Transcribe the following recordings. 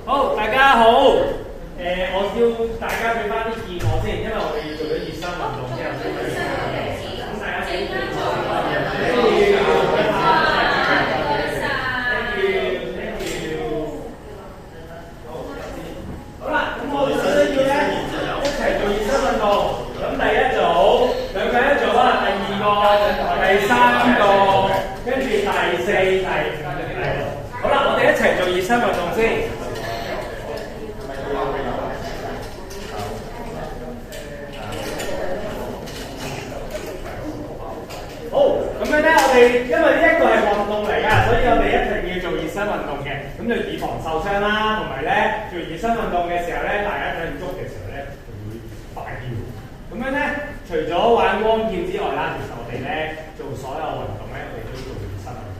好，大家好。我要大家俾翻啲意我先，因為我哋要做咗熱身運動之後先可以咁大家記住。好啦，咁我哋首先要咧一齊做熱身運動。咁第一組兩個一組啊，第二個、第三個，跟住第四、第好啦，我哋一齊做熱身運動先。咁樣咧，我哋因為呢一個係運動嚟㗎，所以我哋一定要做熱身運動嘅，咁就以防受傷啦。同埋咧，做熱身運動嘅時候咧，大家睇唔足嘅時候咧，就會快啲。咁樣咧，除咗玩光劍之外啦，其實我哋咧做所有運動咧，我哋都要做熱身運動。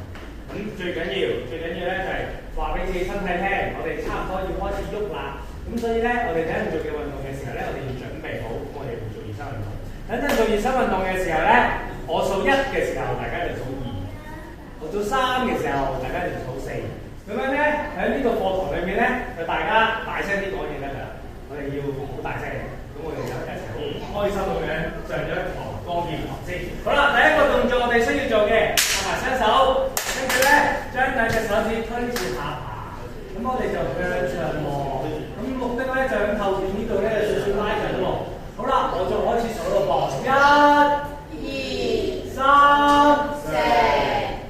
咁最緊要咧就係話俾自己身體聽，我哋差唔多要開始喐啦。咁所以咧，我哋等陣做嘅運動嘅時候咧，我哋要準備好，我哋會做熱身運動。等陣做熱身運動嘅時候咧，我數1嘅時候，大家就數2；我數3嘅時候，大家就數4。咁樣咧，喺呢個課堂裏面咧，就大家大聲啲講嘢得㗎啦。我哋要好大聲，咁我哋就一齊好開心咁樣上咗一堂光劍堂先。好啦，第一個動作我哋需要做嘅，合埋雙手，跟住咧將兩隻手指推住下巴，咁我哋就向上望。咁目的咧就喺後邊呢度咧有少少拉緊喎。好啦，我就開始數咯噃，1、2、3、4、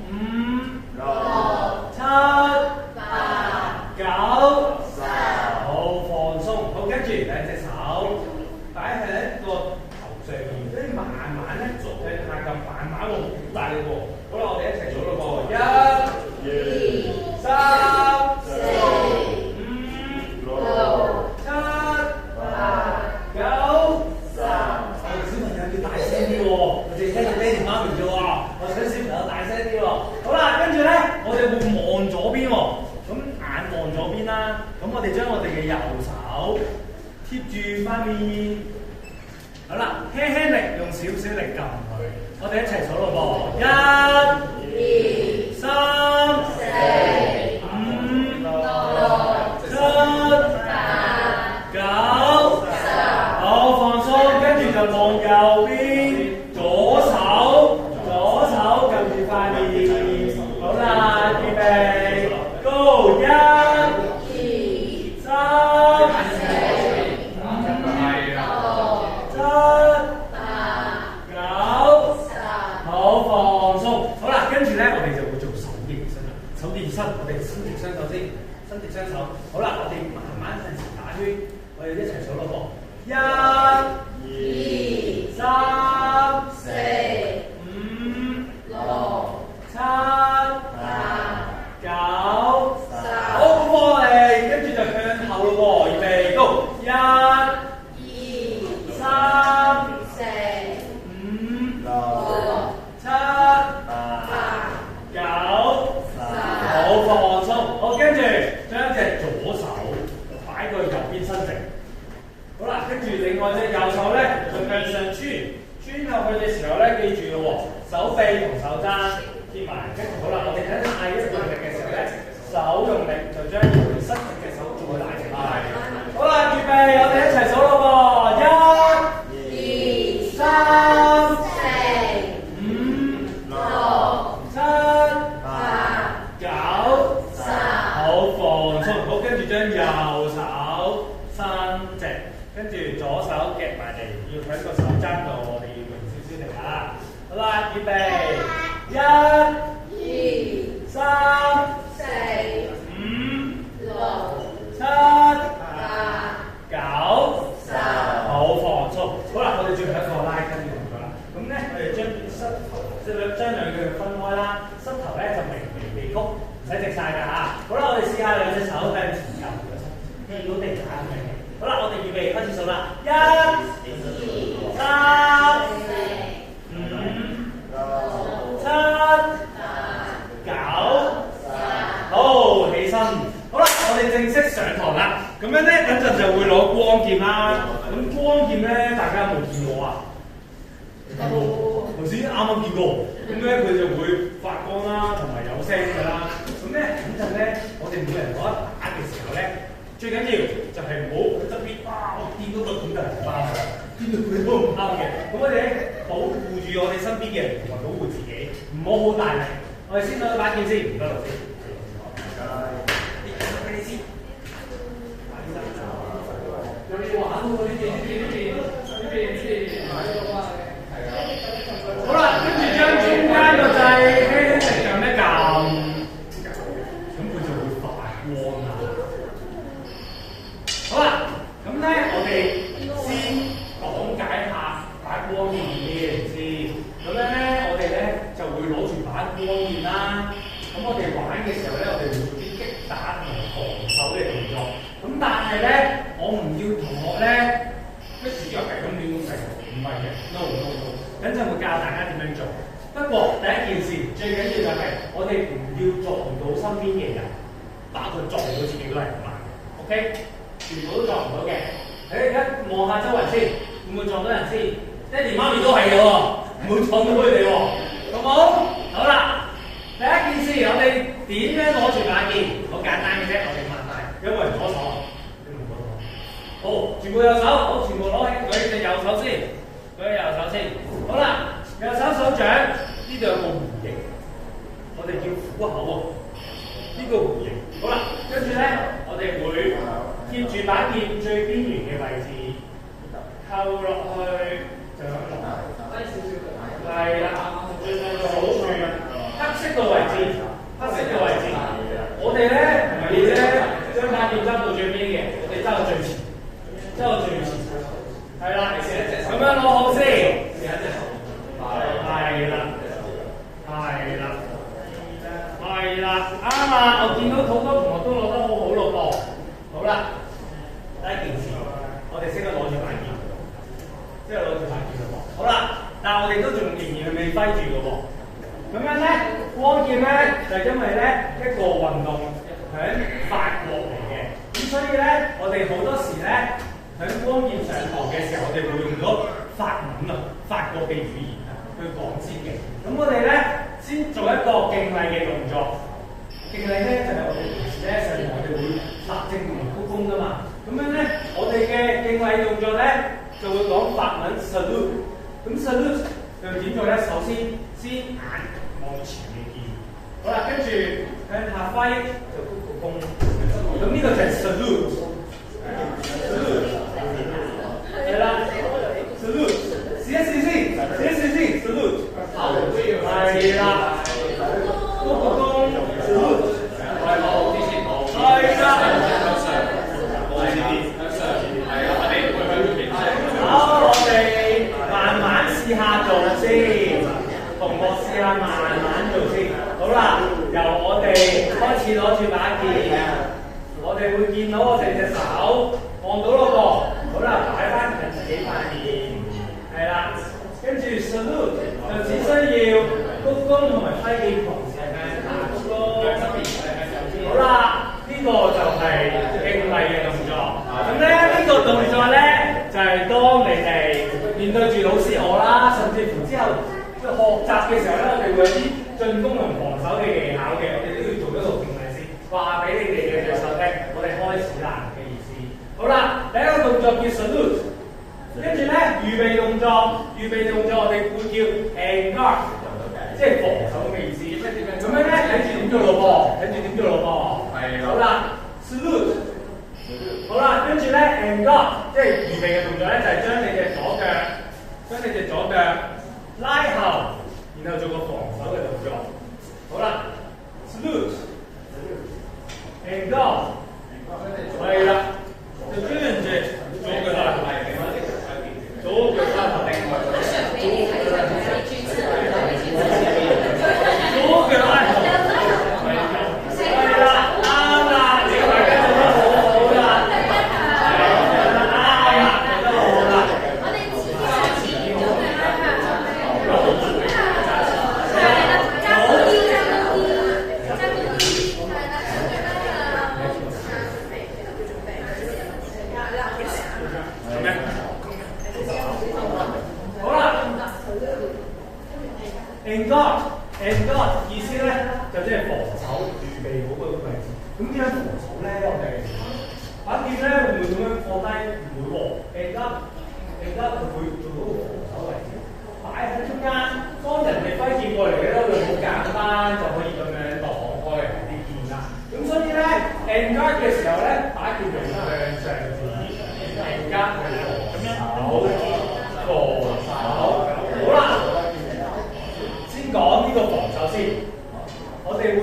5、6、7、8、9、10。好，放鬆。好，跟住兩隻手擺喺一個頭上面，跟住慢慢咧做向下撳，慢慢喎，好大力喎。好啦，我哋一齊做咯噃，1、2、3、4、5、6、7、8、9。小朋友要大聲啲喎，我哋聽到爹哋媽咪啫喎，我想小朋友大聲啲喎。好啦，跟住咧，我哋會望左邊喎，咁眼望左邊啦。咁我哋將我哋嘅右手貼住塊面，好啦，輕輕力用少少力撳佢。我哋一齊數咯噃，1、2、3、4、5、6、7、8、9。好，放鬆，跟住就望右邊，左手撳住塊面。好啦，預備 ，Go！ 1、2、3、4、5、6、7、8、9、10。好，放鬆。好啦，跟住咧，我哋就會做手嘅熱身啦。手嘅熱身，我哋伸直雙手先，伸直雙手。好啦，我哋慢慢陣時打圈，我哋一齊數咯噃。1、2、3、4、5、6、7、8、9、10。好，咁我哋跟住就向後咯喎，預備 Go！ 1、2、3、4、5、6、7、8、9、10。好，放鬆。好，跟住將隻左手擺過右邊伸直。好啦，跟住另外隻右手咧就向上穿入去嘅時候咧，記預備，1、2、3、4、5、6、7、8、9、10。好，放鬆。好啦，我哋最後一個拉筋嘅動作啦。咁咧，我哋將膝頭即係將兩腳分開啦，膝頭咧就微微地曲，唔使直晒㗎嚇。好啦，我哋試下兩隻手向前撳，見到地下咁樣嘅。好啦，我哋預備開始數啦，1、2、3、4、5、6、7、8、9、10。好，起身。好啦，我哋正式上堂啦。咁樣咧，等陣就會攞光劍啦。咁光劍咧，大家有冇見過啊？頭先啱啱見過。咁咧，佢就會發光啦，同埋有聲㗎啦。咁咧，等陣咧，我哋每人攞一把嘅時候咧，最緊要就係唔好喺側邊，哇！我見到個點就係唔啱嘅，見到佢都唔啱嘅。咁我哋咧保護住我哋身邊嘅人，同埋保護自己，唔好好大力。我哋先攞一把劍先，唔該老師。有冇玩喎？呢邊。好啦，跟住將中間個掣輕輕地撳一撳，咁佢就會發光啦。好啦，咁咧我哋先講解下把光劍嘅嘢先。咁樣咧，我哋咧就會攞住把光劍啦。咁我哋玩嘅時候咧，我哋會做啲擊打同埋防守嘅動作。咁但係咧，我唔要同學咧一時又係咁亂咁嚟，唔係嘅 ，no。等陣會教大家點樣做。不過第一件事最緊要就係我哋唔要撞到身邊嘅人，包括撞到自己都係唔啱嘅。OK， 全部都撞唔到嘅。你而家望下周圍先，會唔會撞到人先？爹哋媽咪都係嘅喎，唔會撞到佢哋喎，好冇？好啦，第一件事我哋點樣攞住把劍？好簡單嘅啫，我哋問下，有冇人攞手？好，全部右手，好，全部攞起佢隻右手先。佢右手先，好啦，右手手掌呢度有個弧形，我哋叫虎口喎，呢個弧形，好啦，跟住咧，我哋會貼住把劍最邊緣嘅位置，扣落去就咁落，低少少，係啦，最後就好住黑色嘅位置，黑色嘅位置，我哋咧唔係咧將把劍執到最邊嘅，我哋執到最前，執到最前。係啦，咁樣攞好先。係啦，啱啊！我見到好多同學都攞得好好咯噃。好啦，第一件事，我哋識得攞住把劍，即係攞住把劍咯噃。好啦，但係我哋都仲仍然未揮住嘅喎。咁樣咧，光劍咧就係因為咧一個運動喺法國嚟嘅，咁所以咧我哋好多時咧。喺光劍上堂嘅時候，我哋會用咗法文啊，法國嘅語言啊去講先嘅。咁我哋咧先做一個敬禮嘅動作。敬禮咧就係我哋平時咧上堂我哋會立正同埋鞠躬噶嘛。咁樣咧，我哋嘅敬禮動作咧就會講法文 salute。咁 salute 就點做咧？首先眼望前嘅劍，好啦，跟住向下揮就鞠個躬。咁呢個就係 salute。係啦 ，salute， 試一試先 ，salute， 係啦，鞠個躬 ，salute， 係啦，好，我哋慢慢試下做先，同學試下慢慢做先，好啦，由我哋開始攞住把劍，我哋會見到我哋隻手望到咯噃。好啦，擺翻近自己塊面，係啦，跟住 salute 就只需要鞠躬同埋揮劍同時向下鞠躬。好啦，呢個就係敬禮嘅動作。咁咧呢個動作咧就係當你哋面對住老師我啦，甚至乎之後學習嘅時候咧，我哋會有啲進攻同防守嘅技巧嘅，我哋都要做一個敬禮先，話俾你哋嘅對手聽，我哋開始啦。好啦，第一個動作叫 salute， 跟住咧預備動作我哋會叫 engage， 即係防守嘅意思。咁樣咧睇住點做咯噃，好啦 ，salute， 好啦，跟住咧 engage， 即係預備嘅動作咧就係將你隻左腳拉後，然後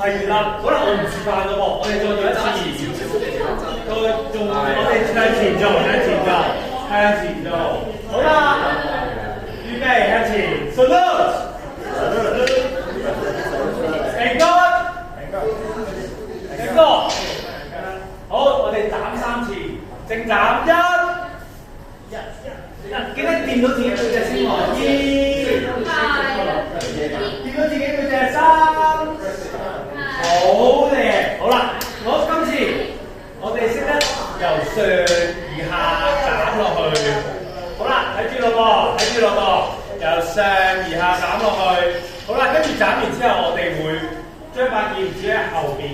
係啦，好啦，我唔示範咯喎，我哋再做一次，我哋向前做，向前做，好啦，預備向前 ，salute，and go，好，我哋斬3次，正斬1，記得掂到自己背脊先喎，2，掂到自己背脊3。好嘅，好啦，今次我哋識得由上而下斬落去，好啦，睇住咯噃，由上而下斬落去，好啦，跟住斬完之後，我哋會將把劍指喺後邊，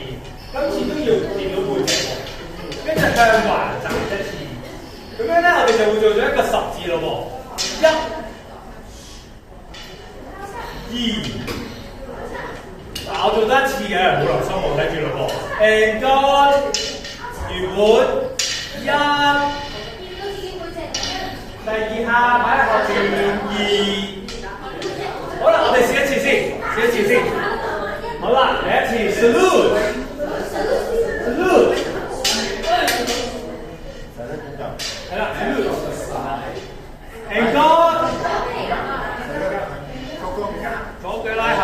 今次都要掂到背脊，跟住向橫斬1次，咁樣咧，我哋就會做咗一個10字咯噃，1、2。嗱，我做多1次嘅，冇留心喎，睇住咯噃。And go， 原本1，第2下擺喺後邊2，好啦，我哋試一次先，好啦，第一次 salute，係啦 ，salute，and go， 左腳拉後。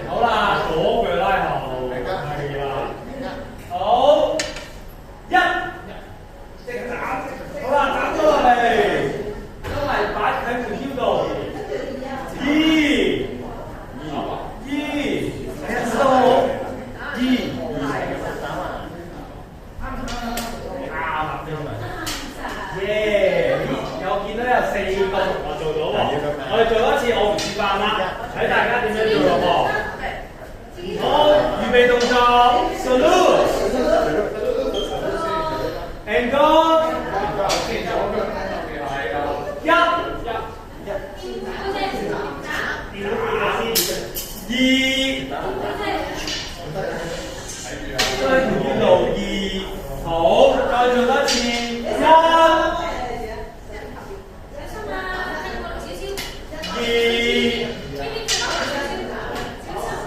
好啦，左腳拉後，係啦，好，1，即斬，好啦，斬咗落嚟，都係擺喺條腰度，2，睇下知道冇？2，耶！我見到有4個同學做到喎，我哋做多次，我唔示範啦，睇大家點樣做咯噃。好，預備動作 ，salute，and go， 1，2，跟住呢度2，好，再做多次，1，2，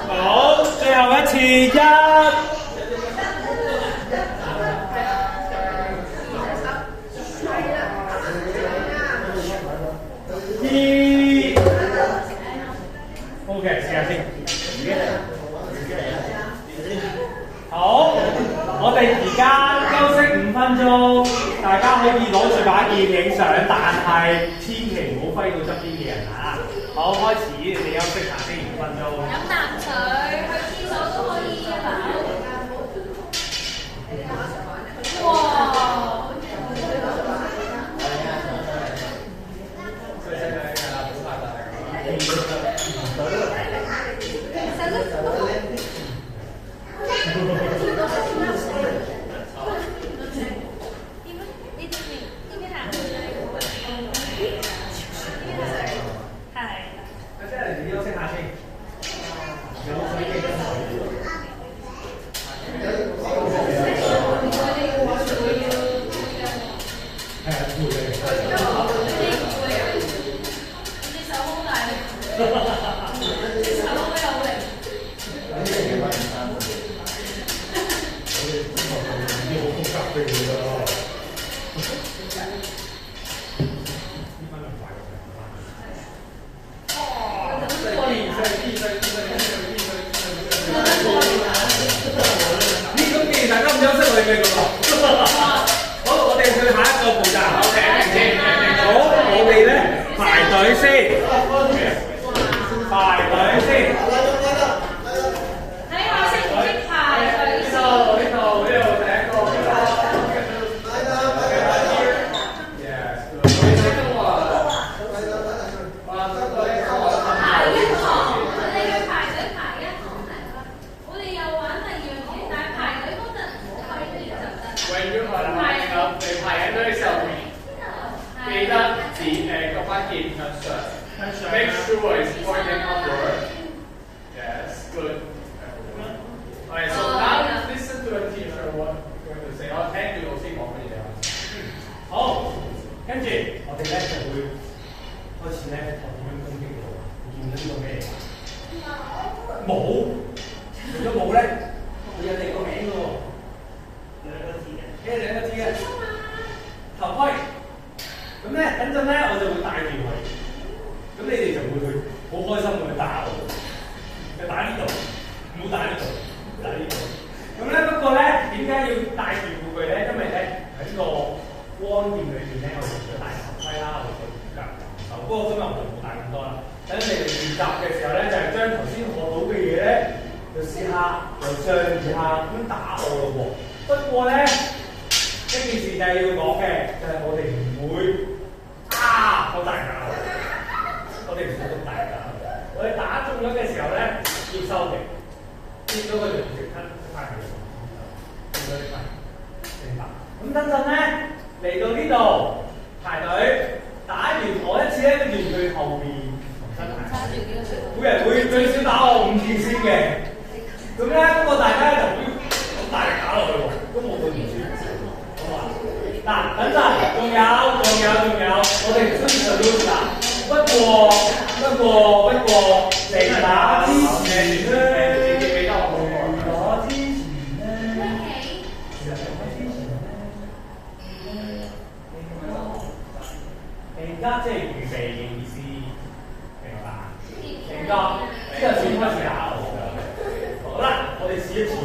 好，最後一次1，2，OK， 試下先。好，我哋而家休息5分鐘，大家可以攞住把劍影相，但係千祈唔好揮到側邊嘅人啊！好，開始，你哋休息下先5分鐘。飲啖水，去廁所都可以嘅嘛。哇！Make sure it's pointing upward. Yes, good. Alright, so now listen to the teacher what you're going to say. 我聽住老師講乜嘢啊？好，跟住我哋咧就會開始咧學點樣攻擊到，見到呢個咩？冇。不過今日我就冇帶咁多啦。等你哋練習嘅時候咧，就係將頭先學到嘅嘢咧，就試下由上而下咁打我咯喎。不過咧，一件事就係要講嘅，就係我哋唔會好大架，我哋唔會咁大架。我哋打中咗嘅時候咧，要收皮，見到佢哋即刻翻嚟，見到啲快，明白？咁等陣咧嚟到呢度排隊打完我一次咧，跟住去後邊重新排。每人會最少打我5次先嘅。咁咧，不過大家就唔要咁大力打落去喎，都冇對唔住。好嘛？嗱，等陣仲有，我哋唔需要就要打。不過，嚟打之前咧，俾得我攞之前咧，其實攞之前咧，而家即係預備嘅意思，明白？明白？之後先開始打我。好啦，我哋試一次喎。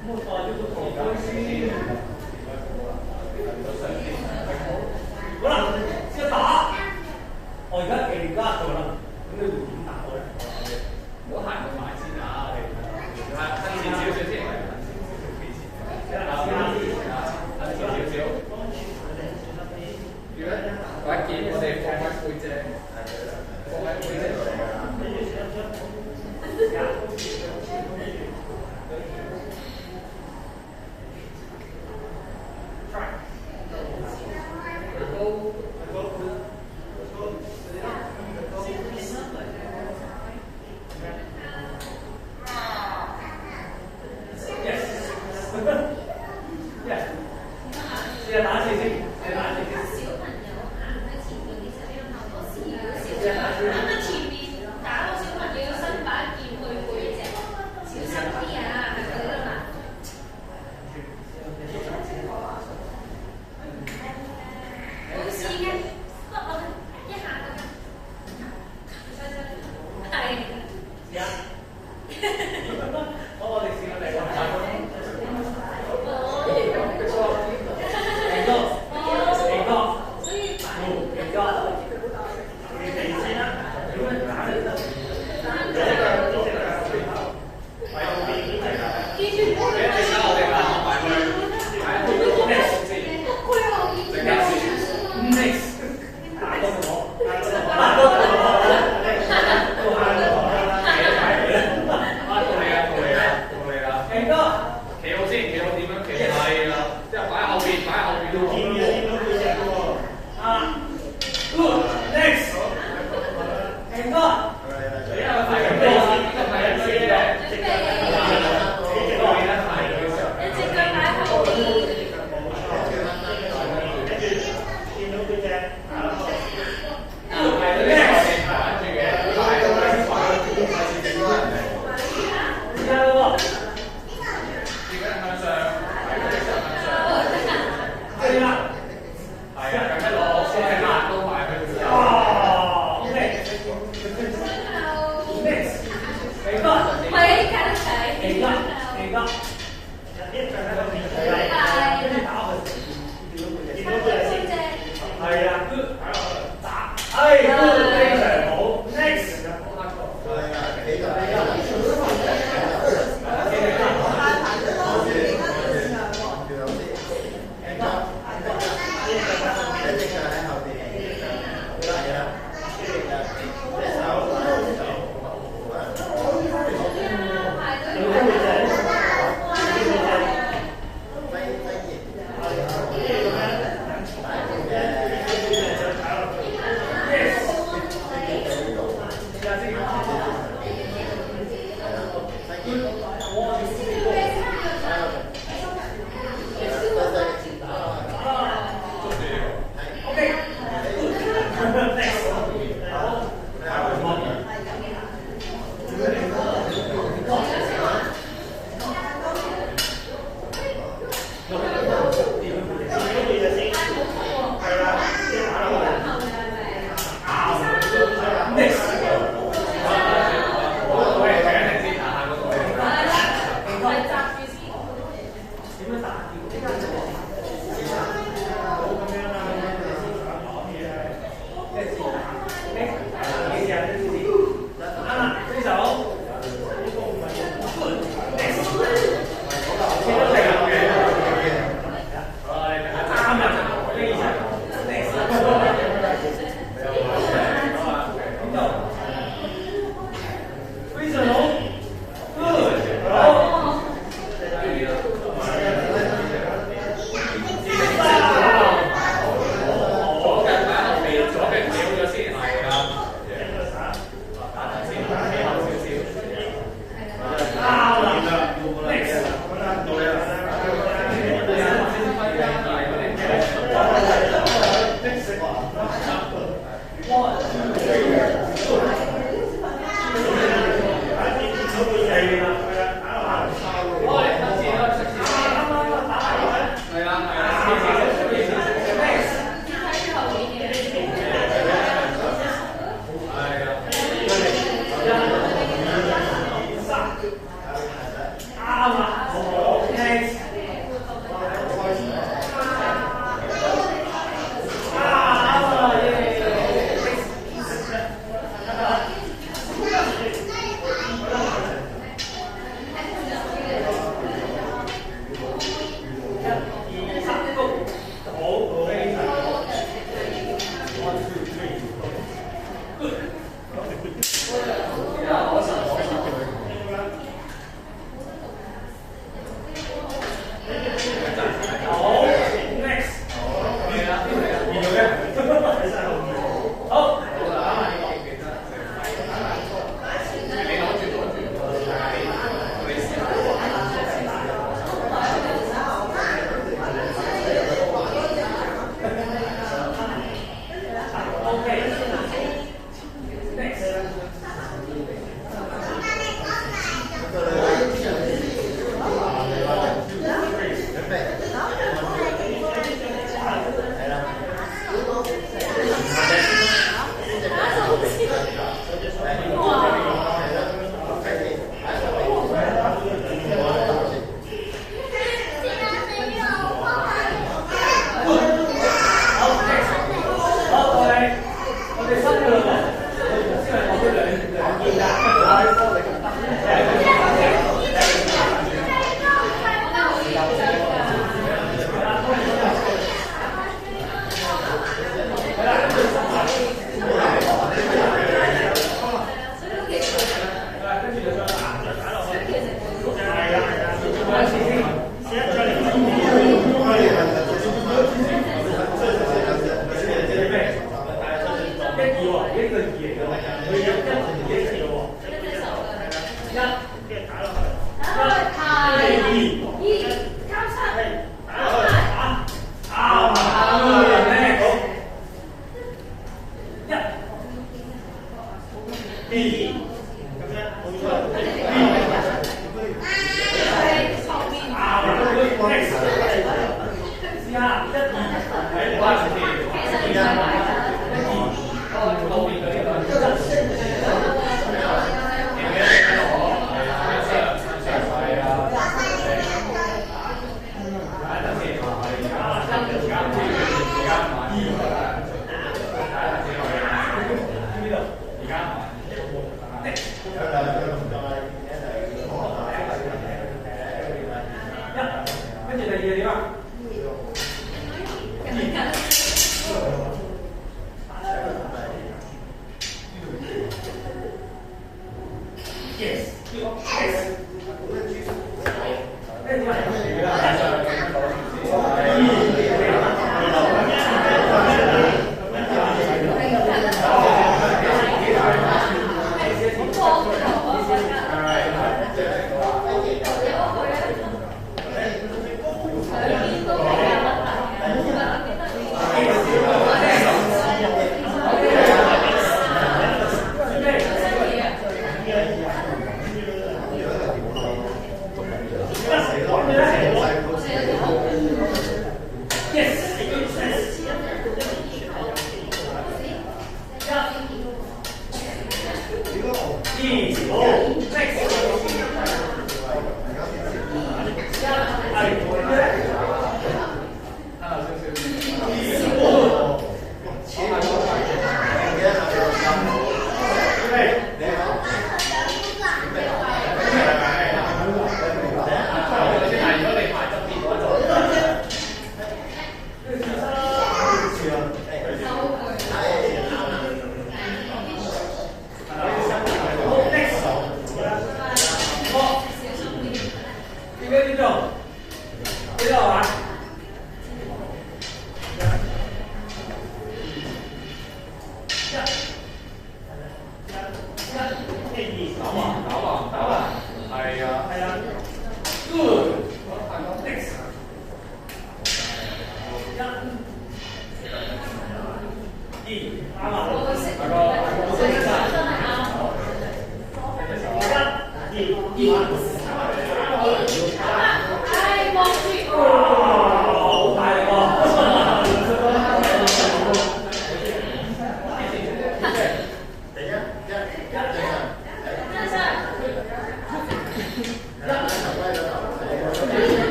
咁我帶咗個頭盔先。好啦，一打。我而家做啦，咁你會點打我咧？我行去買先啊！我哋伸前少少先，伸前少少。如果擺件，我哋放喺背脊，放喺背脊。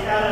加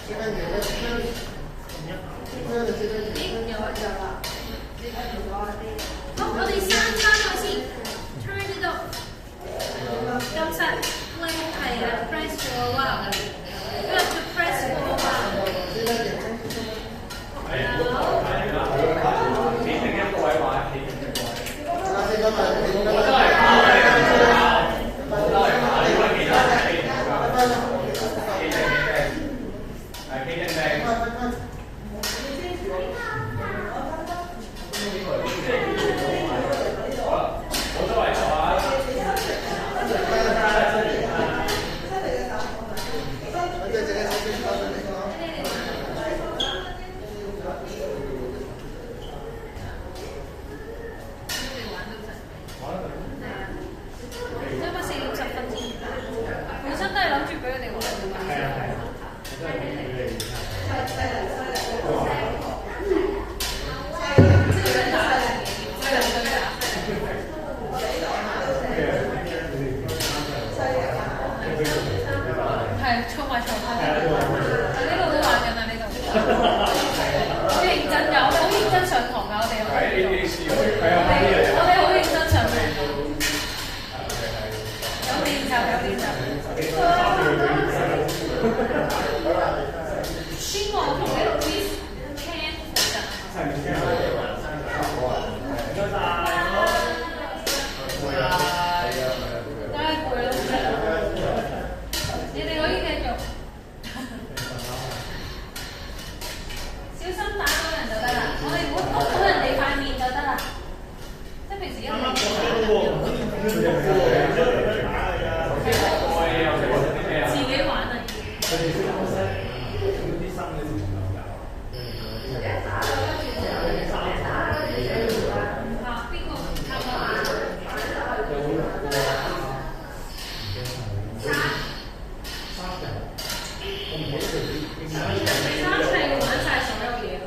好，我哋3餐開始 ，turn it up， 撳實 play 係啦 ，press forward， 跟住 press forward。企定一個位話，企定一個位。我都係跑嚟㗎，我都係跑，因為其他係企定㗎，企定係企定定。我都係坐啊。本身都係諗住俾佢哋玩㗎嘛。係啊係啊，真係俾佢哋。係衝埋衝埋，呢度都玩緊啊！呢度好認真㗎，好認真上堂㗎，我哋我哋好認真上堂，有練習有練習。邊個同你老師 can 負責？真係攰咯！你哋可以繼續，小心打到人就得啦。我哋唔好篤到人哋塊面就得啦。即係平時一路自己玩啊！邊個差唔多？三係玩晒所有嘢咯。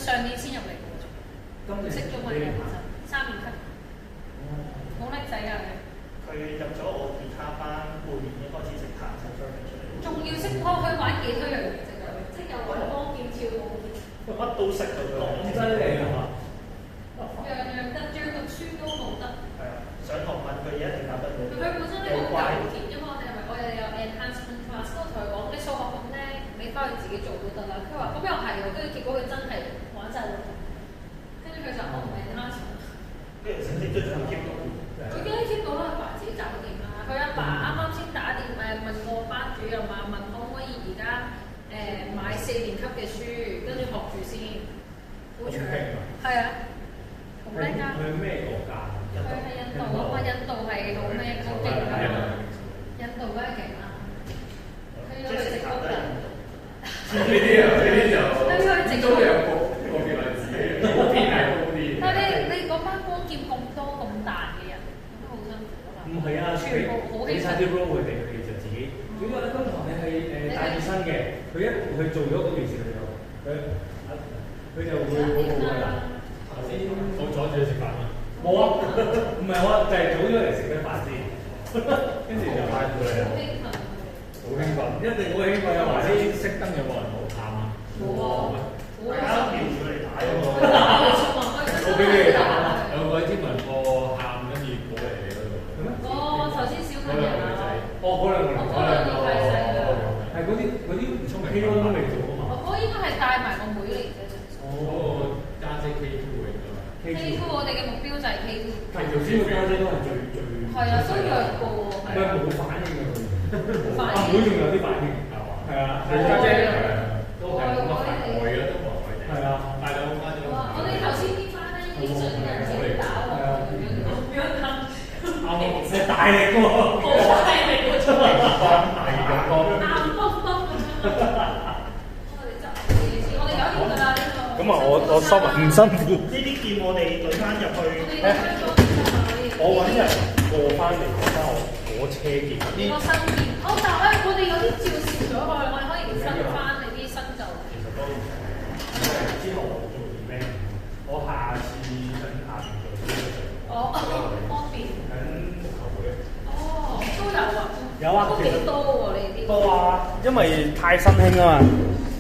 上年先入嚟嘅喎，識咗佢嘅其實3年級，好叻仔啊佢入咗我吉他班半年，已經開始識彈手槍出嚟。仲要識去玩幾多樣嘢啫，即係又玩光劍、跳舞劍，乜都識佢講真係啊！樣樣得，仲要讀書都冇得。係啊，上堂問佢嘢一定答得到。佢本身咧好有田，因為我哋有 enhancement class，都同佢講你數學咁叻，你翻去自己做都得啦。佢話咁又係喎，跟住結果佢真係玩晒喎。跟住佢就我唔 enhancement。跟住成績都仲 keep 到。佢已經 keep 到啦，阿爸自己搞掂啦。佢阿爸啱啱先打電問個班主任啊，問可唔可以而家買4年級嘅書，跟住學住先。好長。係啊。好叻㗎。佢係咩國家？佢係印度啊嘛，印度係好咩好勁㗎嘛。印度梗係勁啦。佢要去直谷㗎。呢啲就都有個別例子嘅，嗰邊係高啲。但係你嗰班光劍咁多咁大嘅人，都好辛苦啊嘛。唔係啊，全部好俾晒啲 role 佢哋就自己。如果咧，今堂你係帶住身嘅，佢一去做咗嗰件事，佢就會好好㗎啦。頭先我阻住你食飯啊！冇啊，唔係我就係早咗嚟食咗飯先，跟住就帶住你啦。好興奮，一定好興奮啊！話先熄燈有冇人好喊啊？冇啊，大家瞄住嚟打喎。我俾你哋打啦。有個天文課喊，跟住過嚟你嗰度。哦，頭先小朋友啊。哦，嗰兩個太細啦。係嗰啲唔聰明，K1都未做啊嘛。我應該係帶埋個妹嚟嘅啫。嗰個家姐 K2嚟㗎嘛。K2 我哋嘅目標就係 K2。係頭先個家姐都係最。係啊，都弱過喎。唔係冇反應㗎佢。反應。阿妹仲有啲反應。係啊。係家姐。都係咁啊，外嘅都外嘅。係啊。大佬家姐。我哋頭先啲班咧，啲信人自己打喎，咁樣吞。係大力喎。好大力喎！出嚟。大力喎。硬崩崩咁樣。我哋執嘢先，我哋搞掂㗎啦呢個。咁啊，我收埋唔辛苦。呢啲劍我哋懟翻入去。我揾人過翻嚟講翻我車劍。呢個新劍，但係我哋有啲照攝咗佢，我哋可以分翻你啲新舊。其實都唔使，因為之後我做咩？我下次等下邊做呢個。哦，方便。等木頭會。哦，都有啊。有啊，都幾多喎你啲。多啊，因為太新興啊嘛。